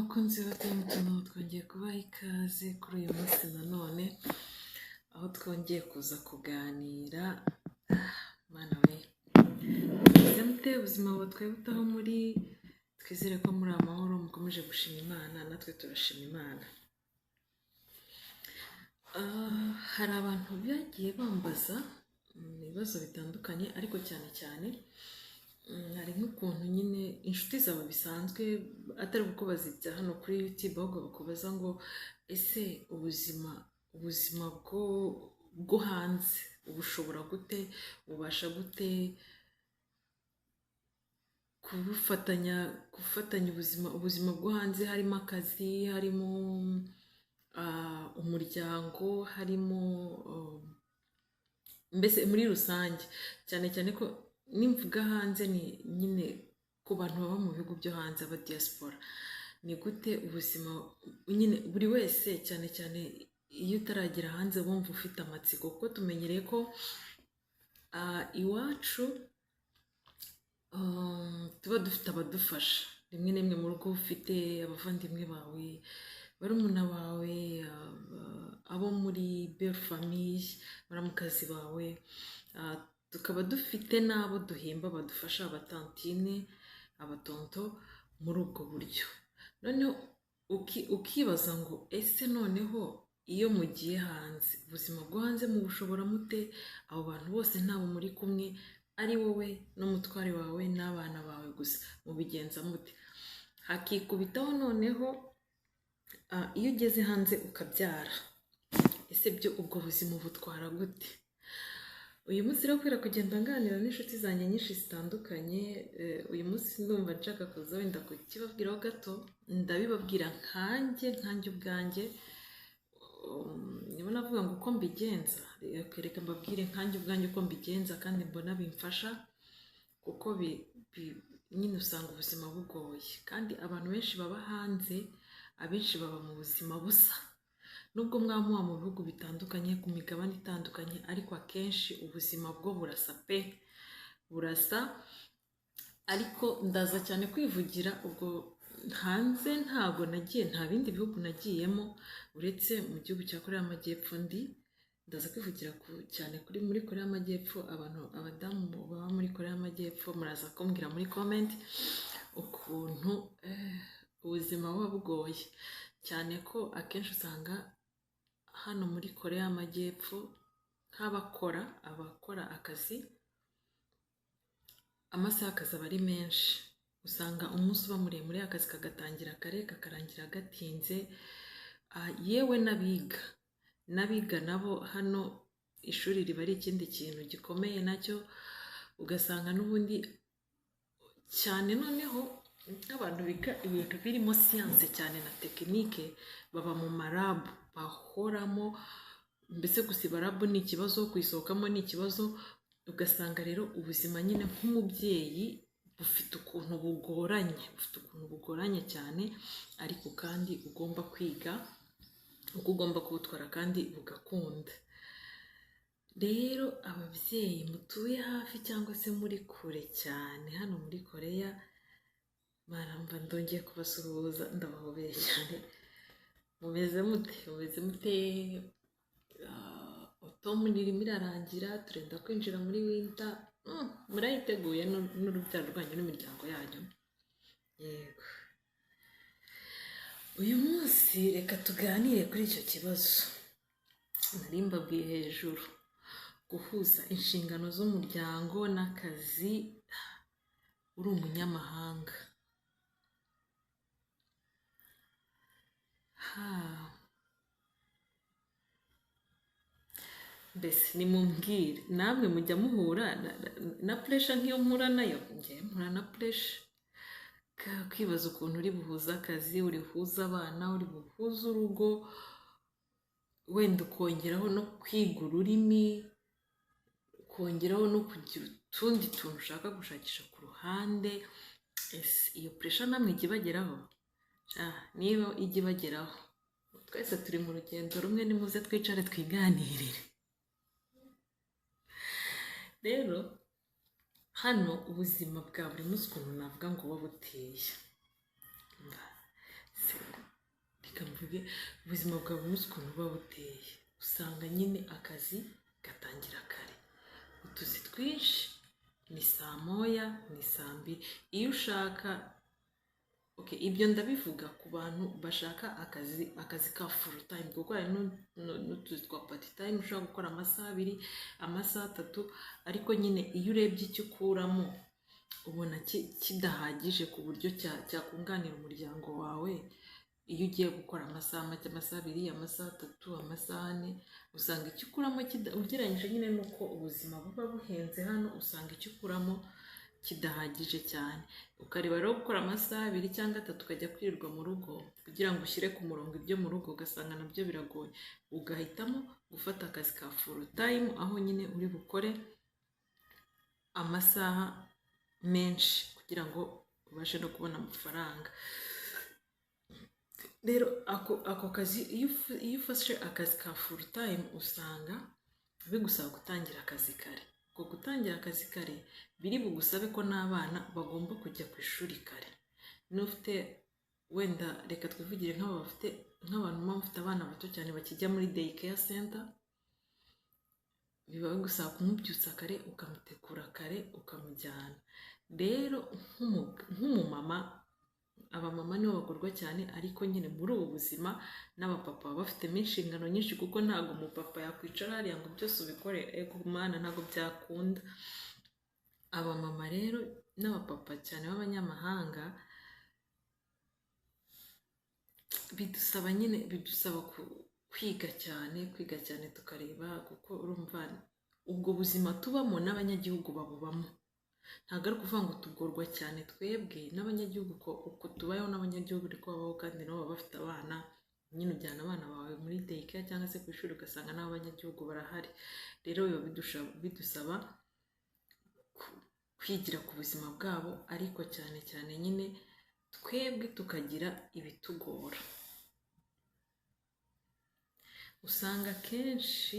Abakunzi ba Temutino twongeye kubaha ikaze kuri uyu munsi nanone aho twongeye kuza kuganira. Mana we, meze mute? Ubuzima butwebutaho muri, twizere ko muri amahoro mukomeje gushima Imana, natwe turashima Imana. Hari abantu byagiye bambaza ibibazo bitandukanye, ariko cyane cyane hari nk'ukuntu nyine inshuti zawe bisanzwe atari kukubaza ibya hano kuri YouTube, ahubwo bakubaza ngo ese ubuzima bwo hanze ubushobora gute, ubasha gute gufatanya ubuzima bwo hanze, harimo akazi, harimo umuryango, harimo mbese muri rusange, cyane cyane ko nimvuga hanze ni nyine ku bantu baba mu bihugu byo hanze, aba diaspora. Ni gute ubuzima nyine buri wese, cyane cyane iyo utaragera hanze wumva ufite amatsiko, kuko tumenyereye ko iwacu tuba dufite abadufasha rimwe na rimwe mu rugo, ufite abavandimwe bawe, barumuna bawe, abo muri belle famille, baramukazi bawe, tukaba dufite n'abo duhemba badufasha, abatantine, abatonto, muri ubwo buryo. Noneho ukibaza ngo ese noneho iyo mugiye hanze, ubuzima bwo hanze mubushobora mute? Abo bantu bose ntabo muri kumwe, ari wowe n'umutware wawe n'abana bawe gusa, mubigenza mute? Hakikubitaho noneho iyo ugeze hanze ukabyara, ese byo ubwo buzima butwara gute? Uyu munsi rero kubera kugenda nganira n'inshuti zanjye nyinshi zitandukanye, uyu munsi ndumva nshaka kuza wenda kukibabwiraho gato, ndabibabwira nkanjye ubwanjye. Niba navuga ngo uko mbigenza, reka mbabwire nkanjye ubwanjye uko mbigenza, kandi mbona bimfasha, kuko nyine usanga ubuzima bugoye, kandi abantu benshi baba hanze, abenshi baba mu buzima busa, nubwo mwamuha mu bihugu bitandukanye, ku migabane itandukanye, ariko akenshi ubuzima bwo burasa pe, burasa. Ariko ndaza cyane kwivugira ubwo hanze, ntabwo nagiye, nta bindi bihugu nagiyemo uretse mu gihugu cya Korea y'Amajyepfo. Ndaza kwivugira cyane kuri muri Korea y'Amajyepfo. Abadamu baba muri Korea y'Amajyepfo muraza kumbwira muri comment ukuntu ubuzima buba bugoye, cyane ko akenshi usanga hano muri Korea y'Amajyepfo abakora akazi, amasaha y'akazi aba ari menshi, usanga umunsi uba muremure, akazi kagatangira kare kakarangira gatinze. Yewe n'abiga nabo hano ishuri riba ari ikindi kintu gikomeye nacyo, ugasanga n'ubundi cyane. Noneho nk'abantu biga ibintu birimo siyanse cyane na tekinike, baba mu marabu, bahoramo, mbese gusiba rabu ni ikibazo, kuyisohokamo ni ikibazo. Ugasanga rero ubuzima nyine nk'umubyeyi bufite ukuntu bugoranye cyane, ariko kandi ugomba kwiga uko ugomba kubutwara kandi bugakunda. Rero ababyeyi mutuye hafi cyangwa se muri kure cyane hano muri Korea, baramba ndongeye kubasuhuza, ndabahobeye cyane. Mumeze mute? Otomu irimo irarangira, turenda kwinjira muri winter, murayiteguye n'urubyaro rwanyu n'imiryango yanyu? Yego. Uyu munsi reka tuganire kuri icyo kibazo nari mbabwiye hejuru, guhuza inshingano z'umuryango n'akazi uri umunyamahanga. Mbese nimumbwire, namwe mujya muhura na pressure nk'iyo mpura nayo? Njye mpura na pressure, kwibaza ukuntu uri buhuza akazi, uri buhuza abana, uri buhuza urugo, wenda ukongeraho no kwiga ururimi, ukongeraho no kugira utundi tuntu ushaka gushakisha ku ruhande. Ese iyo pressure namwe ijya ibageraho? Niba ijya ibageraho, twese turi mu rugendo rumwe, nimuze twicare twiganirire. Rero hano ubuzima bwa buri munsi ukuntu navuga ngo buba buteye, reka mvuge ubuzima bwa buri munsi ukuntu buba buteye, usanga nyine akazi gatangira kare, utuzi twinshi ni saa moya ni saa mbiri. Iyo ushaka ibyo ndabivuga ku bantu bashaka akazi ka full time, kuko hari n'utuzi twa part time ushobora gukora amasaha 2 amasaha 3, ariko nyine iyo urebye icyo ukuramo ubona kidahagije ku buryo cyakunganira umuryango wawe. Iyo ugiye gukora amasaha make, amasaha 2 amasaha 3 amasaha 4, usanga icyo ukuramo ugereranyije nyine nuko ubuzima buba buhenze hano, usanga icyo ukuramo kidahagije cyane. Ukareba rero gukora amasaha 2 cyangwa 3 ukajya kwirirwa mu rugo kugira ngo ushyire ku murongo ibyo mu rugo, ugasanga nabyo biragoye. Ugahitamo gufata akazi ka full time, aho nyine uri bukore amasaha menshi kugira ngo ubashe no kubona amafaranga. Rero ako kazi iyo ufashe akazi ka full time usanga bigusaba gutangira akazi kare. Gutangira akazi kare biri bugusabe ko n'abana bagomba kujya ku ishuri kare. N'ufite wenda reka twivugire nk'abantu bafite abana bato cyane bakijya muri day care center, biba bigusaba kumubyutsa kare, ukamutegura kare, ukamujyana. Rero nk'umumama, abamama nibo bagorwa cyane, ariko nyine muri ubu buzima n'abapapa baba bafitemo inshingano nyinshi, kuko ntabwo umupapa yakwicara hariya ngo byose ubikore, mana ntabwo byakunda. Abamama rero n'abapapa cyane b'abanyamahanga bidusaba kwiga cyane tukareba, kuko urumva ubwo buzima tubamo n'abanyagihugu babubamo. Ntabwo ari ukuvuga ngo tugorwa cyane twebwe, n'abanyagihugu uko tubayeho n'abanyagihugu ariko babaho, kandi nabo baba bafite abana. Nyine ujyana abana bawe muri daycare cyangwa se ku ishuri ugasanga n'abanyagihugu barahari. Rero biba bidusaba kwigira ku buzima bwabo, ariko cyane nyine twebwe tukagira ibitugora. Usanga kenshi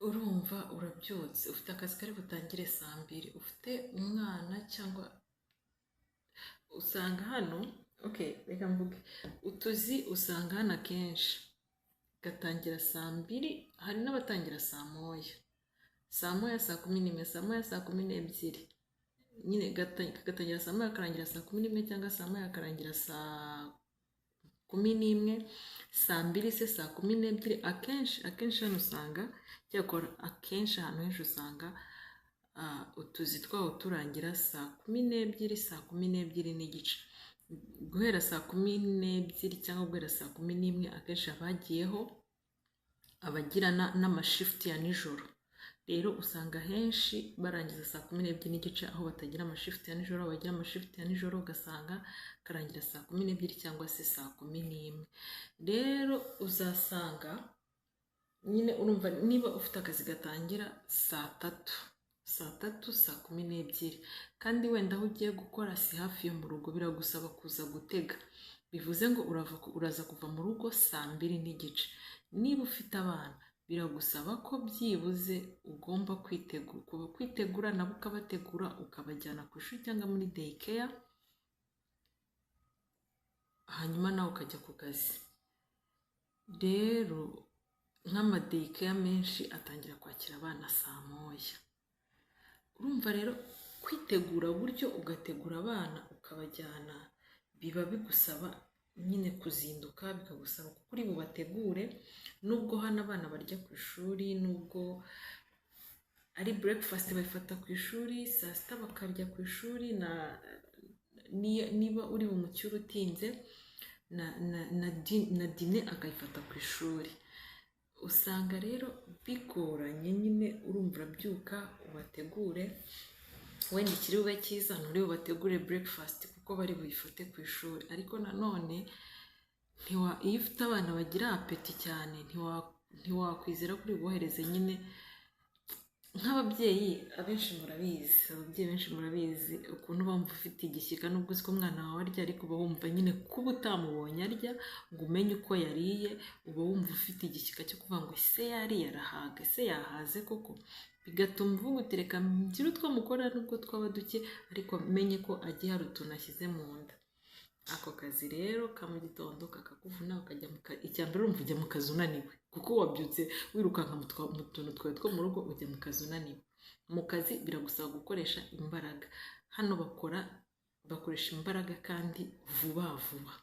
urumva urabyutse, ufite akazi kari butangire saa 2, ufite umwana, cyangwa usanga hano reka mvuge utuzi, usanga hano akenshi gatangira saa 2, hari n'abatangira saa moya, saa 11, saa 10, saa 12, nyine gatangira saa moya karangira saa 11, cyangwa saa moya karangira saa 11, saa 2 se saa 12. Akenshi hano usanga cyakora akenshi ahantu henshi usanga utuzi twaho turangira saa 12, saa 12 n'igice. Guhera saa 12 cyangwa guhera saa 11 akenshi abagiyeho abagira n'amashift ya nijoro. Rero usanga henshi barangiza saa 12 n'igice, aho batagira amashift ya nijoro, bagira amashift ya nijoro ugasanga karangira saa 12 cyangwa se saa 11. Rero uzasanga nyine urumva niba ufite akazi gatangira saa 3, saa 12, kandi wenda aho ugiye gukora si hafi yo mu rugo, biragusaba kuza gutega. Bivuze ngo uraza kuva mu rugo saa 2 n'igice. Niba ufite abana biragusaba ko byibuze ugomba kwitegura nabo ukabategura, ukabajyana ku ishuri cyangwa muri daycare, hanyuma nawe ukajya ku kazi. Rero nk'amadaycare menshi atangira kwakira abana saa moya. Urumva rero kwitegura buryo ugategura abana ukabajyana, biba bigusaba nyine kuzinduka, bikagusaba kuko uri bubategure. Nubwo hano abana barya ku ishuri, nubwo ari breakfast bayifata ku ishuri, saa 6 bakarya ku ishuri, niba uri bumucyure utinze na dîner akayifata ku ishuri. Usanga rero bigoranye nyine, urumva urabyuka ubategure, wenda ikiri bube cyiza nturi bubategure breakfast kuko bari buyifate ku ishuri. Ariko nanone iyo ufite abana bagira apeti cyane, ntiwakwizera kuri bohereze nyine nk'ababyeyi abenshi murabizi, ababyeyi benshi murabizi ukuntu bumva ufite igishyika, nubwo uzi ko umwana wawe arya ariko uba wumva nyine kuba utamubonye arya ngo umenye uko yariye, uba wumva ufite igishyika cyo kuvuga ngo ese yariye arahaga, ese yahaze koko, bigatuma uvuga uti reka mugire utwo mukora nubwo twaba duke ariko menye ko agiye hari utuntu ashyize mu nda. Ako kazi rero ka mu gitondo kakakuvuna ukajya icya mbere urumva ujya mu kazi unaniwe kuko wabyutse wirukanka mu tuntu twawe two mu rugo, ujya mu kazi unaniwe. Mu kazi biragusaba gukoresha imbaraga, hano bakoresha imbaraga kandi vuba vuba.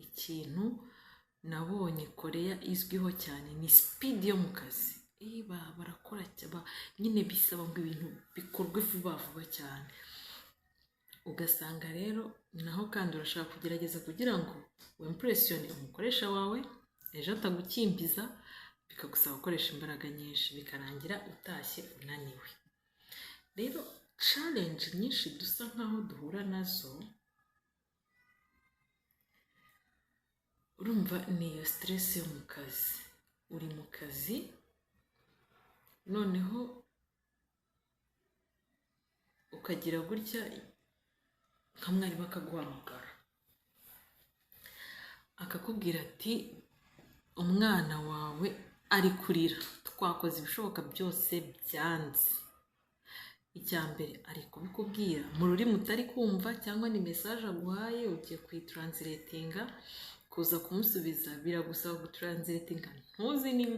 Ikintu nabonye Koreya izwiho cyane ni speed yo mu kazi. Barakora nyine bisaba ngo ibintu bikorwe vuba vuba cyane. Ugasanga rero naho kandi urashaka kugerageza kugira ngo wimpressione umukoresha wawe ejo atagukimbiza, bikagusaba gukoresha imbaraga nyinshi, bikarangira utashye unaniwe. Rero challenge nyinshi dusa nkaho duhura nazo, urumva ni iyo stress yo mu kazi. Uri mu kazi noneho ukagira gutya nka mwarimu akaguhamagara akakubwira ati umwana wawe ari kurira, twakoze ibishoboka byose byanze. Icya mbere ari kubikubwira mu rurimi utari kumva, cyangwa ni message aguhaye ugiye kuyitranslatinga, kuza kumusubiza biragusaba gutranslatinga, ntuzi niba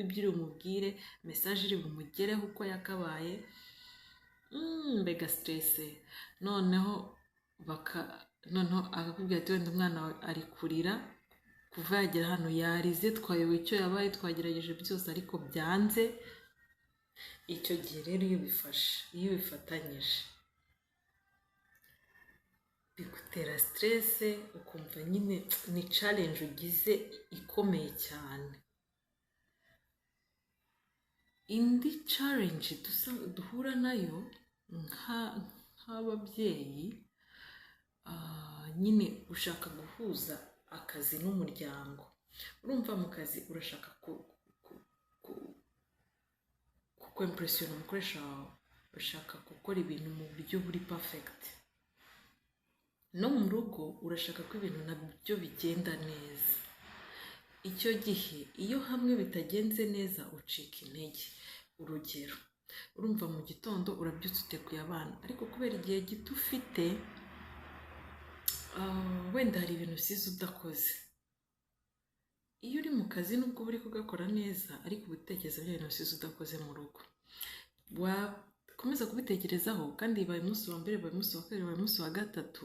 ibyo uri umubwire message iri bumugereho uko yakabaye. Mbega stress. Noneho akakubwira ati wenda umwana ari kurira kuva yagera hano yarize, twayoboye icyo yabaye, twagerageje byose ariko byanze. Icyo gihe rero iyo bifatanyije bigutera stress, ukumva nyine ni challenge ugize ikomeye cyane. Indi challenge duhura nayo nk'ababyeyi, nyine ushaka guhuza akazi n'umuryango. Urumva mu kazi urashaka kwimpressiona umukoresha wawe, urashaka gukora ibintu mu buryo buri perfect. No mu rugo urashaka ko ibintu nabyo bigenda neza. Icyo gihe iyo hamwe bitagenze neza ucika intege. Urugero, urumva mu gitondo urabyutse uteguye abana, ariko kubera igihe gito ufite, wenda hari ibintu usize udakoze. Iyo uri mu kazi nubwo uri kugakora neza, ariko ubitekereza bya bintu usize udakoze mu rugo, wakomeza kubitekerezaho, kandi bibaye umunsi wa mbere, bibaye umunsi wa kabiri, bibaye umunsi wa gatatu,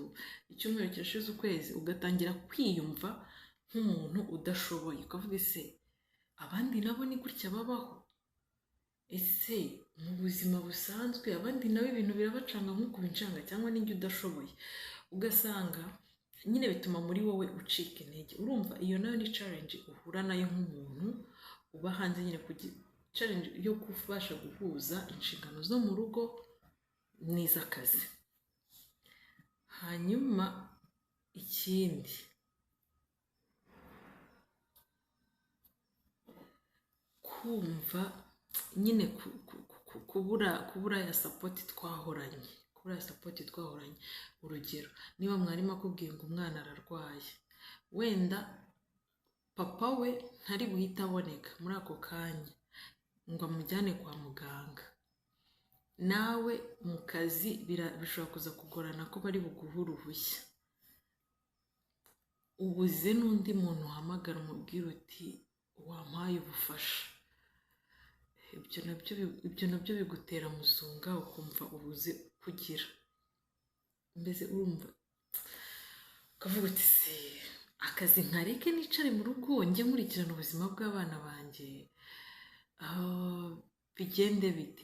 icyumweru kirashize, ukwezi, ugatangira kwiyumva nk'umuntu udashoboye. Ukavuga ese abandi nabo ni gutya babaho? Ese mu buzima busanzwe abandi nabo ibintu birabacanga nk'uko bincanga, cyangwa n'injye udashoboye? Ugasanga nyine bituma muri wowe ucika intege. Urumva iyo nayo ni challenge uhura nayo nk'umuntu uba hanze, nyine challenge yo kubasha guhuza inshingano zo mu rugo n'iz'akazi. Hanyuma ikindi, kumva nyine kubura ya support twahoranye. Urugero, niba mwarimu akubwiye ngo umwana ararwaye, wenda papa we ntari buhita aboneka muri ako kanya ngo amujyane kwa muganga, nawe mu kazi bishobora kuza kugorana ko bari buguhe uruhushya. Ubuze n'undi muntu uhamagara umubwira uti wampaye ubufasha. Ibyo nabyo bigutera muzunga, ukumva ubuze kugira. Mbese urumva ukavuga uti se akazi nkareke nicare mu rugo njye nkurikirana ubuzima bw'abana banjye, bigende bite?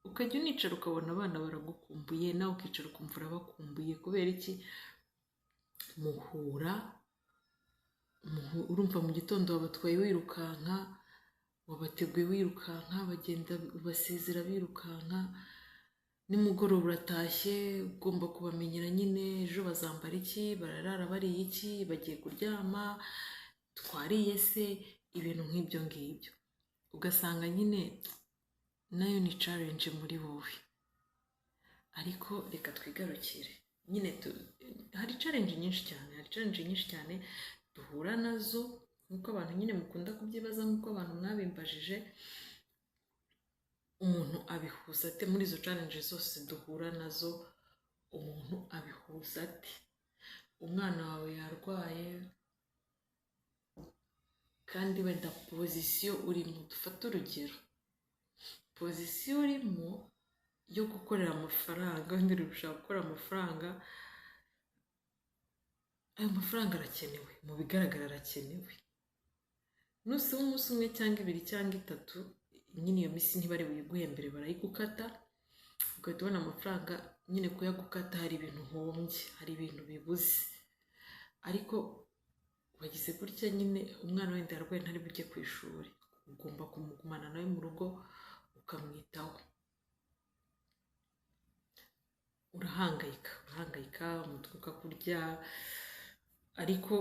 Ukajya unicara ukabona abana baragukumbuye, nawe ukicara ukumva urabakumbuye. Kubera iki? Urumva mu gitondo wabatwaye wirukanka, wabateguye wirukanka, bagenda ubasezera birukanka, nimugoroba uratashye ugomba kubamenyera nyine ejo bazambara iki, bararara bariye iki, bagiye kuryama, twariye se, ibintu nk'ibyo ngibyo. Ugasanga nyine nayo ni challenge muri wowe, ariko reka twigarukire nyine hari challenge nyinshi cyane duhura nazo, nk'uko abantu nyine mukunda kubyibaza, nk'uko abantu mwabimbajije, umuntu abihuza ate muri izo challenge zose duhura nazo? Umuntu abihuza ate? Umwana wawe yarwaye kandi wenda pozisiyo urimo, dufate urugero, pozisiyo urimo yo gukorera amafaranga, wenda uri gushaka gukora amafaranga, ayo mafaranga arakenewe, mu bigaragara arakenewe, nusiba umunsi umwe cyangwa 2 cyangwa 3, nyine iyo minsi ntibari buyiguhembere, barayigukata, ugahita ubona amafaranga nyine kuyagukata, hari ibintu uhombye, hari ibintu bibuze, ariko wagize gutya nyine umwana wenda yarwaye ntari bujye ku ishuri, ugomba kumugumana nawe mu rugo ukamwitaho, urahangayika, umutwe ukakurya, ariko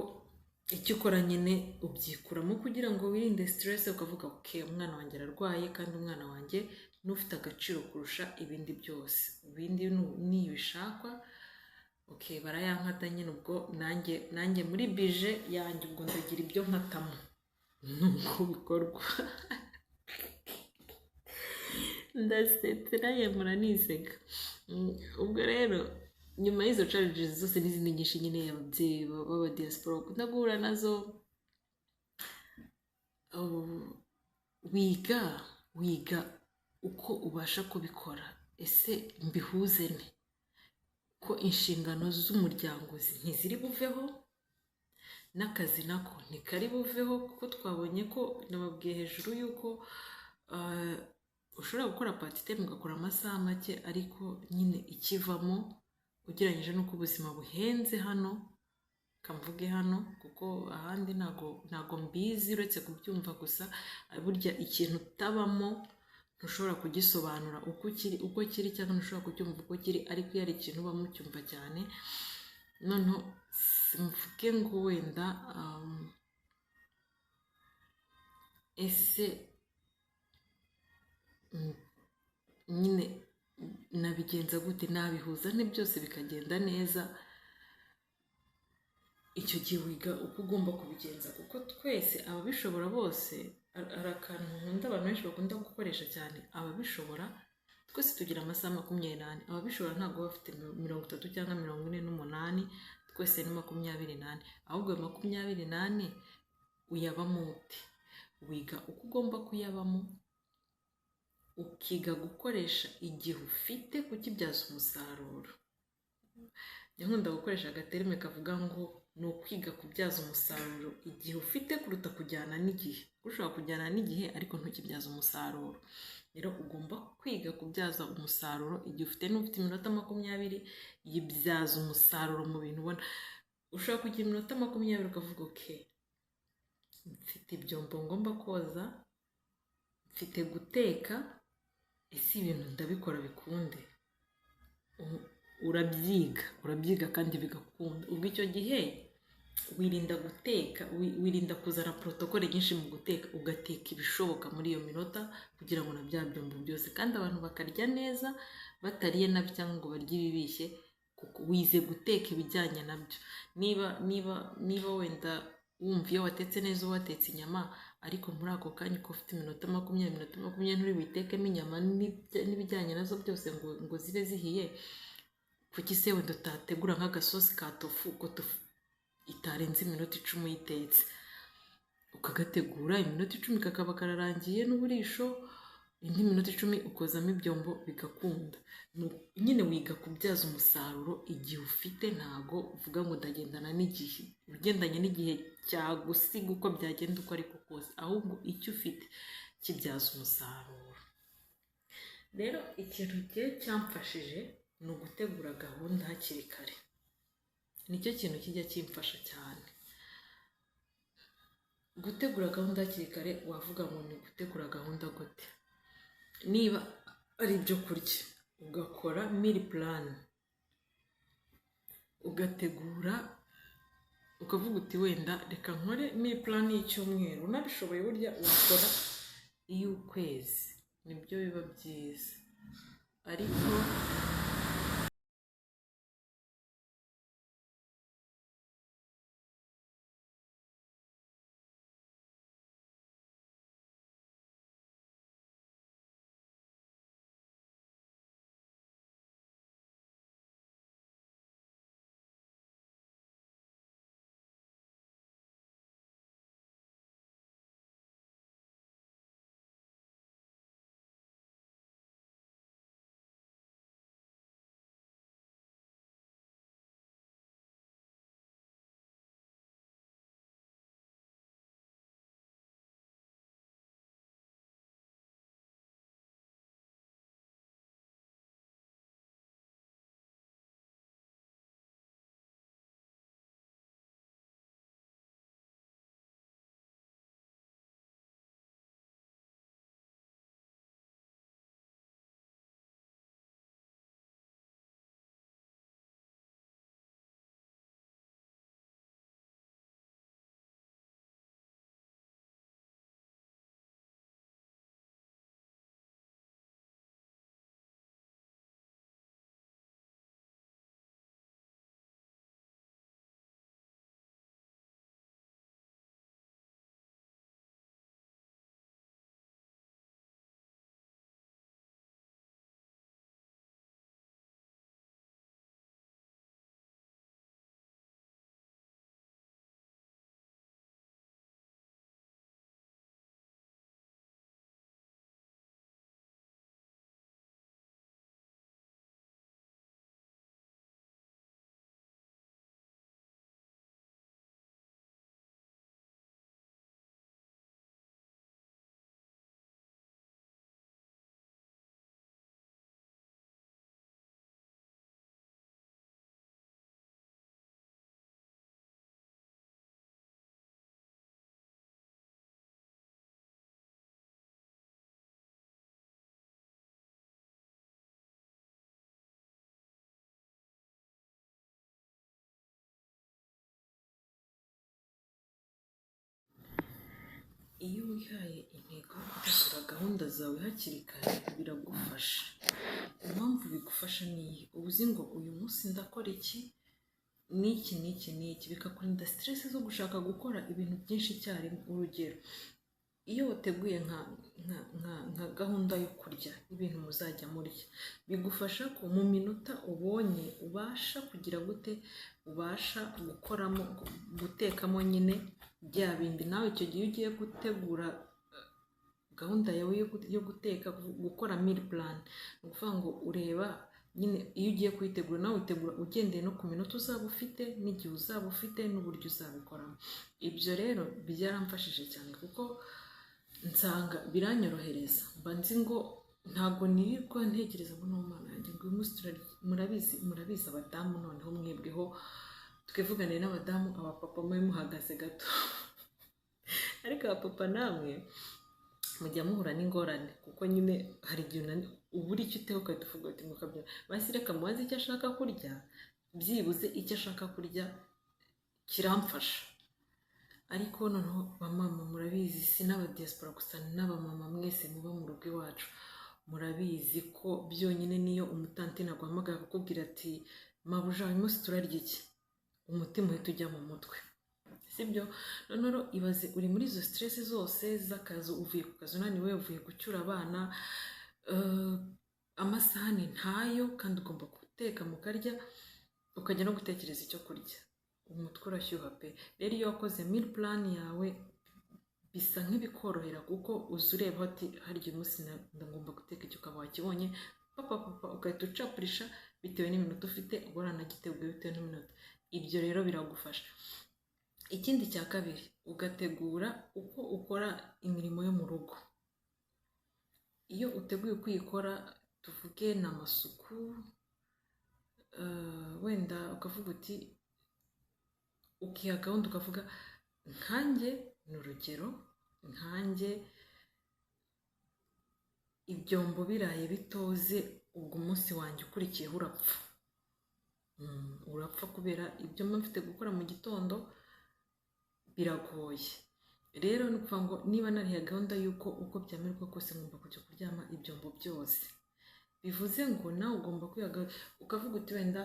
icyo ukora nyine ubyikuramo kugira ngo wirinde stress, ukavuga okay, umwana wanjye ararwaye kandi umwana wanjye n'ufite agaciro kurusha ibindi byose, ibindi nibishakwa okay barayankata nyine, ubwo nanjye muri bije yanjye ubwo ndagira ibyo nkatamo, nuko bikorwa. Ndasetse naye muraniseka. Ubwo rero nyuma y'izo challenges zose n'izindi nyinshi nyine ababyeyi baba diaspora bakunda guhura nazo, wiga uko ubasha kubikora. Ese mbihuze nte ko inshingano z'umuryango ntiziri buveho, n'akazi nako ntikari buveho, kuko twabonye ko nababwiye hejuru yuko ushobora gukora part time ugakora amasaha make, ariko nyine ikivamo ugereranyije n'uko ubuzima buhenze hano, kamvuge hano kuko ahandi ntago mbizi, uretse kubyumva gusa, burya ikintu utabamo ntushobora kugisobanura uko kiri cyangwa ntushobora kucyumva uko kiri, ariko iyo ari ikintu ubamo ucyumva cyane. Noneho mvuge ngo wenda ese nyine nabigenza gute, nabihuza nte byose bikagenda neza? Icyo gihe wiga uko ugomba kubigenza, kuko twese ababishobora bose, hari akantu nkunda abantu benshi bakunda gukoresha cyane, ababishobora twese tugira amasaha 24, ababishobora ntabwo bafite 30 cyangwa 48, twese ni 28, ahubwo 28 uyabamo ute? Wiga uko ugomba kuyabamo, ukiga gukoresha igihe ufite kukibyaza umusaruro. Nkunda gukoresha agaterime kavuga ngo ni ukwiga kubyaza umusaruro igihe ufite kuruta kujyana n'igihe. Ushobora kujyana n'igihe ariko ntukibyaza umusaruro. Rero ugomba kwiga kubyaza umusaruro igihe ufite. N'ufite iminota 20 yibyaza umusaruro mu bintu ubona. Ushobora kugira iminota 20 ukavuga okay, mfite ibyombo ngomba koza, mfite guteka, ese ibintu ndabikora bikunde. Urabyiga kandi bigakunda. Ubwo icyo gihe wirinda guteka, wirinda kuzana protocole nyinshi mu guteka, ugateka ibishoboka muri iyo minota kugira ngo na bya byombo byose, kandi abantu bakarya neza batariye nabi cyangwa ngo barye ibibishye, kuko wize guteka ibijyanye nabyo. Niba wenda wumva iyo watetse neza watetse inyama, ariko muri ako kanya ko ufite iminota 20 nturi witekemo inyama n'ibijyanye nazo byose ngo zibe zihiye, kuki se wenda utategura nk'agasosi ka tofu, ko tofu itarenze iminota 10 uyitetse, ukagategura iminota 10 kakaba kararangiye n'uburisho, indi minota 10 ukozamo ibyombo bigakunda. Nyine wiga kubyaza umusaruro igihe ufite, ntago uvuga ngo ndagendana n'igihe, ugendanye n'igihe cyagusiga uko byagenda uko ariko kose, ahubwo icyo ufite kibyaza umusaruro. Rero ikintu cyamfashije ni ugutegura gahunda hakiri kare. Nicyo kintu kijya kimfasha cyane. Gutegura gahunda hakiri kare, wavuga ngo ni gutegura gahunda gute? Niba ari ibyo kurya, ugakora meal plan, ugategura, ukavuga uti wenda reka nkore meal plan y'icyumweru, unabishoboye burya wakora iy'ukwezi. nibyo biba byiza, ariko iyo wihaye intego yo gutegura gahunda zawe hakiri kare biragufasha. Impamvu bigufasha ni iyi: uba uzi ngo uyu munsi ndakora iki n'iki n'iki n'iki, bikakurinda stress zo gushaka gukora ibintu byinshi icyarimwe. Urugero, iyo wateguye nka gahunda yo kurya ibintu muzajya murya, bigufasha ko mu minota ubonye ubasha kugira gute, ubasha gutekamo nyine bya bindi. Nawe icyo gihe ugiye gutegura gahunda yawe yo guteka, gukora meal plan, ni ukuvuga ngo ureba nyine iyo ugiye kuyitegura, nawe utegura ugendeye no ku minota uzaba ufite n'igihe uzaba ufite n'uburyo uzabikoramo. Ibyo rero byaramfashije cyane kuko nsanga biranyorohereza. Mba nzi ngo ntabwo nirirwa ntekereza ngo no mana yanjye ngo uyu munsi murabizi abadamu, noneho mwebweho twivugane n'abadamu, abapapa mwe muhagaze gato ariko abapapa namwe mujya muhura n'ingorane, kuko nyine hari igihe ubura icyo uteka ugahita uvuga uti mukabya basi reka mubaze icyo ashaka kurya, byibuze icyo ashaka kurya kiramfasha. Ariko noneho bamama murabizi, si n'abadiaspora gusa, n'abamama mwese muba mu rugo iwacu murabizi ko byonyine niyo umutantine aguhamagara akakubwira ati mabuja uyu munsi turarya iki, umutima uhita ujya mu mutwe, sibyo? Noneho ibaze uri muri izo stress zose z'akazi, uvuye ku kazi unaniwe, uvuye gucyura abana, amasahani ntayo, kandi ugomba guteka mukarya, ukajya no gutekereza icyo kurya, umutwe urashyuha pe. Rero iyo wakoze meal plan yawe bisa nk'ibikorohera, kuko uzi ureba ati hari igihe umunsi ndagomba guteka icyo, ukaba wakibonye papa ugahita ucapurisha bitewe n'iminota ufite, uranagiteguye bitewe n'iminota. Ibyo rero biragufasha. Ikindi cya kabiri, ugategura uko ukora imirimo yo mu rugo. Iyo uteguye uko uyikora, tuvuge ni amasuku, wenda ukavuga uti, ukiha gahunda ukavuga nkanjye, ni urugero, nkanjye ibyombo biraye bitoze, ubwo umunsi wanjye ukurikiyeho urapfa kubera ibyo mba mfite gukora mu gitondo biragoye. rero ni ukuvuga ngo niba nariha gahunda y'uko uko byamerwa kose ngomba kujya kuryama ibyombo byose, bivuze ngo nawe ugomba kwiga ukavuga uti wenda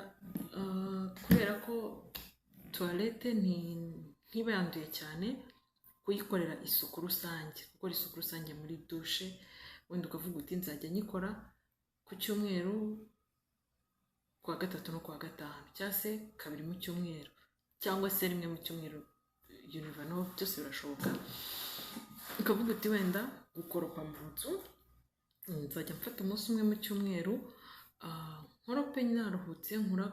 kubera ko tuwarete ntiba yanduye cyane, kuyikorera isuku rusange, gukora isuku rusange muri dushe, wenda ukavuga uti nzajya nyikora ku cyumweru, kuwa gatatu no kuwa gatanu, cyangwa se kabiri mu cyumweru, cyangwa se rimwe mu cyumweru, no byose birashoboka. Ukavuga uti wenda gukoropa mu nzu nzajya mfata umunsi umwe mu cyumweru, nkorope naruhutse, nkora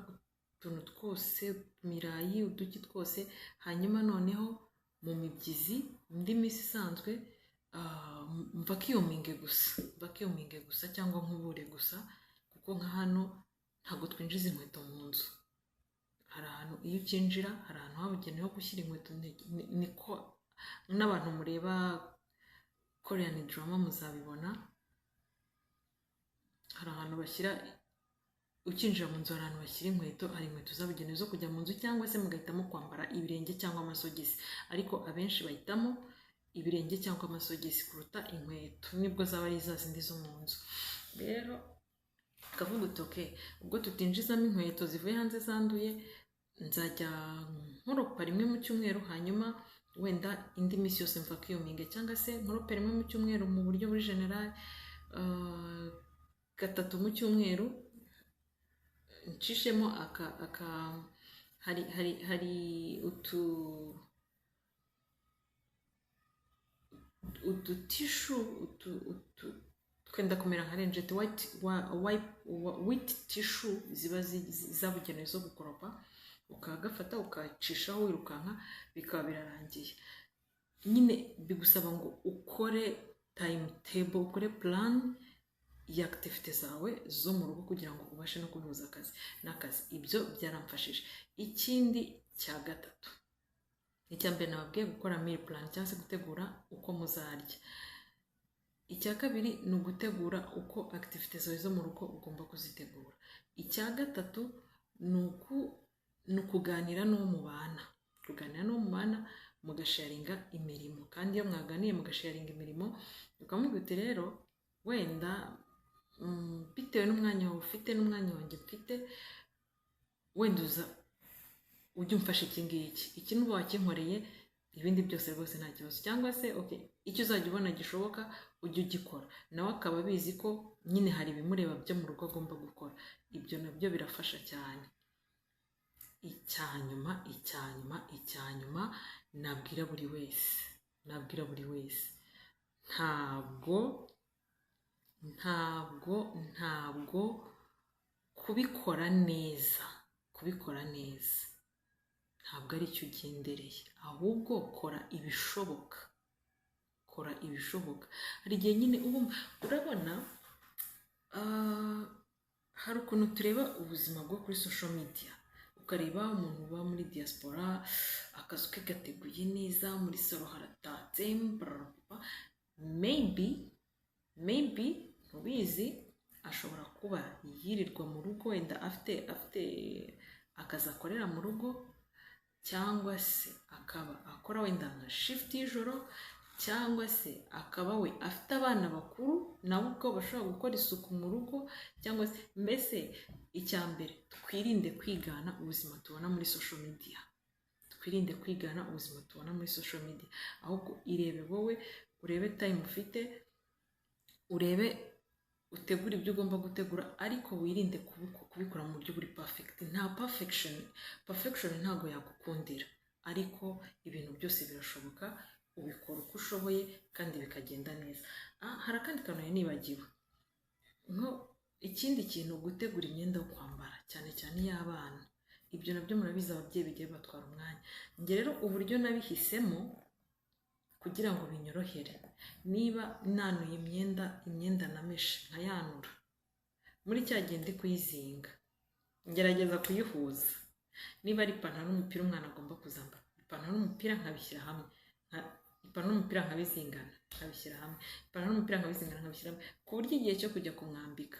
utuntu twose, mirayi, uduki twose, hanyuma noneho mu mibyizi indi minsi isanzwe mvakiyominge gusa cyangwa nkubure gusa, kuko nka hano ntabwo twinjiza inkweto mu nzu. Hari ahantu iyo ukinjira hari ahantu habugenewe ho gushyira inkweto, niko n'abantu mureba Korean drama muzabibona, hari ahantu bashyira, ukinjira mu nzu hari ahantu bashyira inkweto, hari inkweto zabugenewe zo kujya mu nzu, cyangwa se mugahitamo kwambara ibirenge cyangwa amasogisi, ariko abenshi bahitamo ibirenge cyangwa amasogisi kuruta inkweto, nibwo zaba ari za zindi zo mu nzu. Rero ukavuga uti okay, ubwo tutinjizamo inkweto zivuye hanze zanduye, nzajya nkoropa rimwe mu cyumweru, hanyuma wenda indi minsi yose mvakiyominge, cyangwa se nkorope rimwe mu cyumweru mu buryo buri general, gatatu mu cyumweru ncishemo hari udutishu twenda kumera nka renjeti, white tissue ziba zabugenewe zo gukoropa, ukagafata ukacishaho wirukanka, bikaba birarangiye. Nyine bigusaba ngo ukore timetable, ukore plan ya activite zawe zo mu rugo kugira ngo ubashe no kubihuza akazi n'akazi. Ibyo byaramfashije. Ikindi cya gatatu, icya mbere nababwiye gukora meal plan cyangwa se gutegura uko muzarya. Icya kabiri ni ugutegura uko activite zawe zo mu rugo ugomba kuzitegura. Icya gatatu ni ukuganira n'uwo mubana, mugasharinga imirimo, kandi iyo mwaganiye mugasharinga imirimo, ukamubwira uti rero wenda bitewe n'umwanya wawe ufite n'umwanya wanjye mfite, wenda ujye umfasha iki ngiki, iki n'ubu wakinkoreye, ibindi byose rwose nta kibazo, cyangwa se okay, icyo uzajya ubona gishoboka ujye ugikora, nawe akaba abizi ko nyine hari ibimureba byo mu rugo agomba gukora. Ibyo nabyo birafasha cyane. Icyanyuma nabwira buri wese, ntabwo kubikora neza ntabwo ari cyo ugendereye, ahubwo kora ibishoboka. Hari igihe nyine urabona, hari ukuntu tureba ubuzima bwo kuri social media, ukareba umuntu uba muri diaspora, akazu ke gateguye neza, muri salo haratatse, maybe ntubizi, ashobora kuba yirirwa mu rugo, wenda afite akazi akorera mu rugo, cyangwa se akaba akora wenda nka shift y'ijoro, cyangwa se akaba we afite abana bakuru nabo ubwo bashobora gukora isuku mu rugo, cyangwa se mbese icya mbere twirinde kwigana ubuzima tubona muri social media, ahubwo irebe wowe, urebe time ufite, urebe utegura ibyo ugomba gutegura, ariko wirinde kubikora mu buryo buri perfect. Nta perfection ntabwo yagukundira, ariko ibintu byose birashoboka, ubikora uko ushoboye kandi bikagenda neza. Hari akandi kantu nibagiwe, ikindi kintu, gutegura imyenda yo kwambara, cyane cyane iy'abana. Ibyo nabyo murabizi ababyeyi bigiye batwara umwanya. Njye rero uburyo nabihisemo kugira ngo binyorohere, niba nanuye imyenda nameshe nkayanura, muri cya gihe ndi kuyizinga ngerageza kuyihuza. Niba ari ipantaro n'umupira umwana agomba kuzambara, ipantaro n'umupira nkabishyira hamwe, ipantaro n'umupira nkabizingana nkabishyira hamwe, ipantaro n'umupira nkabizingana nkabishyira hamwe, ku buryo igihe cyo kujya kumwambika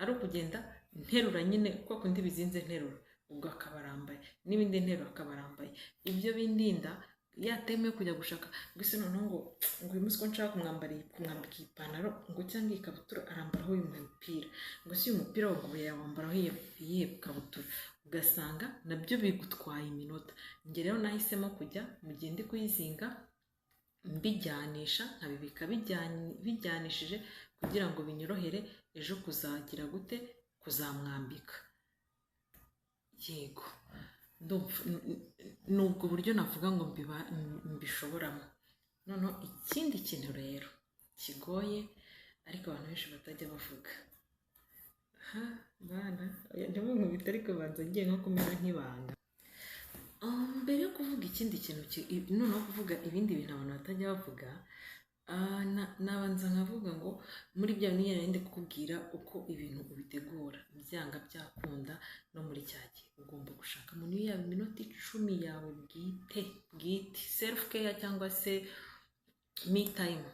ari ukugenda nterura nyine kwa kundi bizinze nterura, ubwo akaba arambaye, n'ibindi nterura akaba arambaye. Ibyo bindinda ya teme yo kujya gushaka ngo ese noneho ngo uyu munsi ko nshaka kumwambika ipantaro ngo cyangwa ikabutura arambaraho uyu mupira ngo si uyu mupira waguye yawambaraho iyi kabutura, ugasanga nabyo bigutwaye iminota. Njye rero nahisemo kujya mu gihe ndi kuyizinga mbijyanisha nkabibika bijyanishije kugira ngo binyorohere ejo kuzagira gute kuzamwambika. Yego, nubwo buryo navuga ngo mbishoboramo. Noneho ikindi kintu rero kigoye ariko abantu benshi batajya bavuga, bana ntimunkubite ariko banza ngiye nko kumera nk'ibanga. Mbere yo kuvuga ikindi kintu noneho kuvuga ibindi bintu abantu batajya bavuga, nabanza nkavuga ngo muri bya bintu nari ndi kukubwira uko ibintu ubitegura byanga byakunda, no muri cya gihe ugomba gushaka umuntu yaba iminota 10 yawe bwite self care cyangwa se me time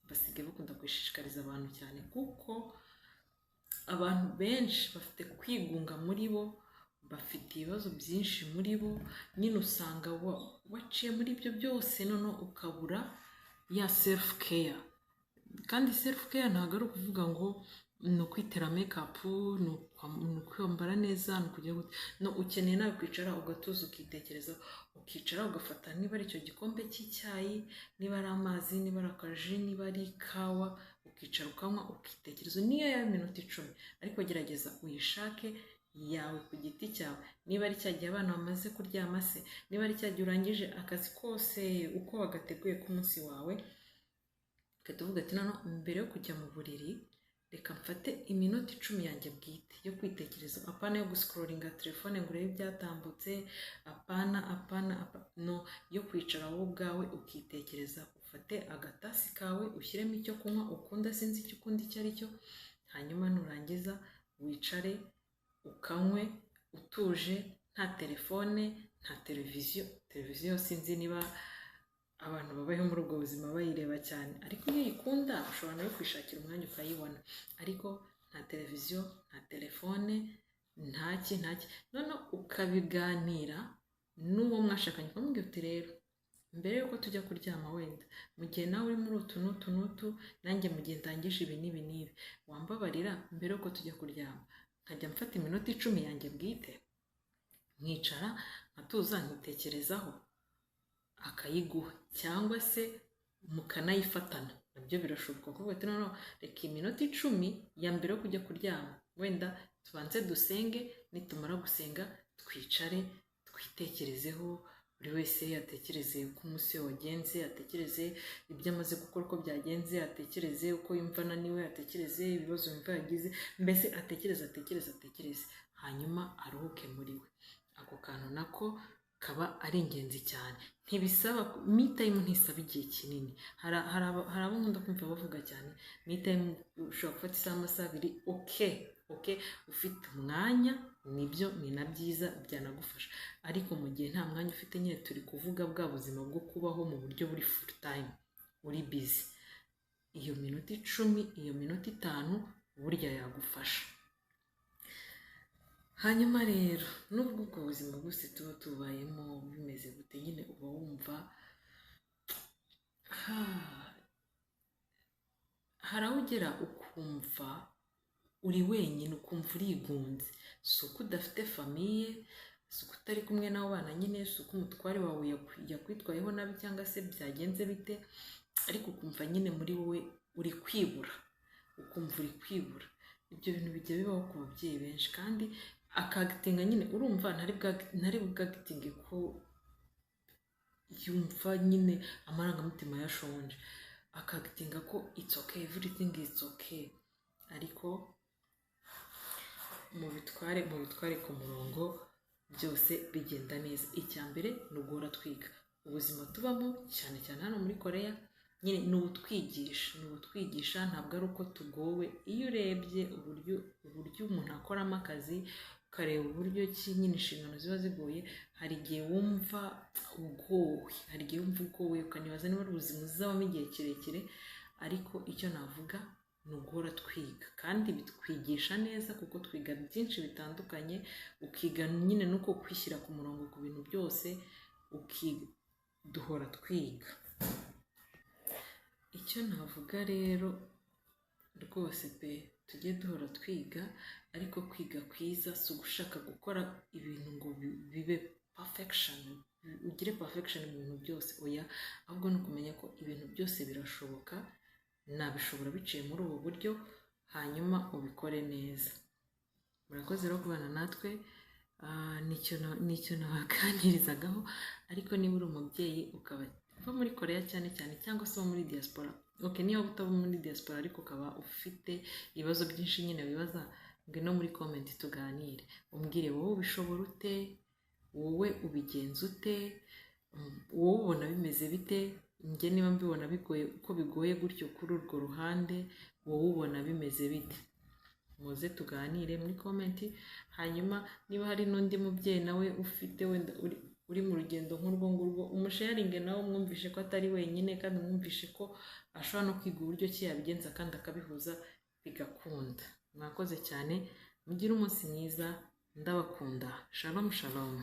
basigaye bakunda kwishishikariza abantu cyane, kuko abantu benshi bafite kwigunga muri bo, bafite ibibazo byinshi muri bo, nyine usanga waciye muri ibyo byose noneho ukabura ya self care. Kandi self care ntabwo ari ukuvuga ngo ni ukwitera makeup, ni ukwambara neza, ni ukujya no ukeneye nawe kwicara ugatuza ukitekereza, ukicara ugafata niba ari icyo gikombe cy'icyayi, niba ari amazi, niba ari akaji, niba ari ikawa, ukicara ukanywa ukitekereza, niyo yaba iminota 10 ariko gerageza uyishake yawe ku giti cyawe. Niba ari cya gihe abana bamaze kuryama se, niba ari cya gihe urangije akazi kose uko wagateguye ku munsi wawe, ugahita uvuga ati noneho mbere yo kujya mu buriri reka mfate iminota 10 yanjye bwite yo kwitekereza, apana yo guscrollinga telefone ngo urebe ibyatambutse, apana no, yo kwicara wowe ubwawe ukitekereza. Ufate agatasi kawe ushyiremo icyo kunywa ukunda, sinzi icyo ukunda icyo ari cyo, hanyuma nurangiza wicare ukanywe utuje, nta telefone nta televiziyo sinzi niba abantu babayeho muri ubwo buzima bayireba cyane, ariko iyo uyikunda ushobora nawe kwishakira umwanya ukayibona, ariko nta televiziyo nta telefone ntaki none ukabiganira n'uwo mwashakanye ukamubwira uti rero mbere yuko tujya kuryama, wenda mu gihe nawe uri muri utu nanjye mu gihe ndangije ibi n'ibi wambabarira mbere yuko tujya kuryama nkajya mfata iminota 10 yanjye bwite, nkicara nkatuza nkitekerezaho, akayiguha cyangwa se mukanayifatana, nabyo birashoboka kuvuga ati noneho reka iminota 10 ya mbere yo kujya kuryama wenda tubanze dusenge, nitumara gusenga twicare twitekerezeho, buri wese atekereze uko umunsi we wagenze, atekereze ibyo amaze gukora uko byagenze, atekereze uko yumva ananiwe, atekereze ibibazo yumva yagize, mbese atekereze hanyuma aruhuke muri we. Ako kantu nako kaba ari ingenzi cyane. Ntibisaba me time, ntisaba igihe kinini. Hari abo nkunda kumva bavuga cyane me time ushobora gufata isaha amasaha 2, okay ufite umwanya nibyo ni na byiza byanagufasha, ariko mu gihe nta mwanya ufite nyine turi kuvuga bwa buzima bwo kubaho mu buryo buri full time uri busy, iyo minota 10 iyo minota 5 burya yagufasha. Hanyuma rero nubwo ubwo buzima bwose tuba tubayemo bimeze gute, nyine uba wumva hari aho ugera ukumva uri wenyine, ukumva urigunze, si uko udafite famiye, si uko utari kumwe n'abo bana nyine, si uko umutware wawe yakwitwayeho nabi cyangwa se byagenze bite, ariko ukumva nyine muri wowe uri kwibura, ukumva uri kwibura. Ibyo bintu bijya bibaho ku babyeyi benshi, kandi akagitinga nyine urumva ntari bwagitinge ko yumva nyine amarangamutima yashonje, akagitinga ko it's okay, everything is okay, ariko mu bitware ku murongo byose bigenda neza. Icya mbere ni uguhora twiga ubuzima tubamo, cyane cyane hano muri Korea nyine ni ubutwigisha, ntabwo ari uko tugowe. Iyo urebye uburyo umuntu akoramo akazi, ukareba uburyo ki nyine inshingano ziba zigoye, hari igihe wumva ugowe, ukanibaza niba ari ubuzima uzabamo igihe kirekire, ariko icyo navuga ni uguhora twiga, kandi bitwigisha neza kuko twiga byinshi bitandukanye, ukiga nyine nuko kwishyira ku murongo ku bintu byose, duhora twiga. Icyo navuga rero rwose pe, tujye duhora twiga, ariko kwiga kwiza si ugushaka gukora ibintu ngo bibe perfection, ugire perfection mu bintu byose, oya, ahubwo ni ukumenya ko ibintu byose birashoboka, nabishobora biciye muri ubu buryo, hanyuma ubikore neza. Murakoze rero kubana natwe, nicyo nabaganirizagaho. Ariko niba uri umubyeyi ukaba uva muri Korea cyane cyane, cyangwa se muri diaspora, niba utaba muri diaspora ariko ukaba ufite ibibazo byinshi nyine wibaza, ngwino muri comment tuganire, umbwire wowe ubishobora ute, wowe ubigenza ute, wowe ubona bimeze bite, njye niba mbibona bigoye, uko bigoye gutyo kuri urwo ruhande, wowe ubona bimeze bite, muze tuganire muri comment. Hanyuma niba hari n'undi mubyeyi nawe ufite wenda uri mu rugendo nk'urwo ngurwo, umusharinge nawe mwumvishe ko atari wenyine, kandi mwumvishe ko ashobora no kwiga uburyo ki yabigenza kandi akabihuza bigakunda. Mwakoze cyane, mugire umunsi mwiza, ndabakunda. Shalom shalom.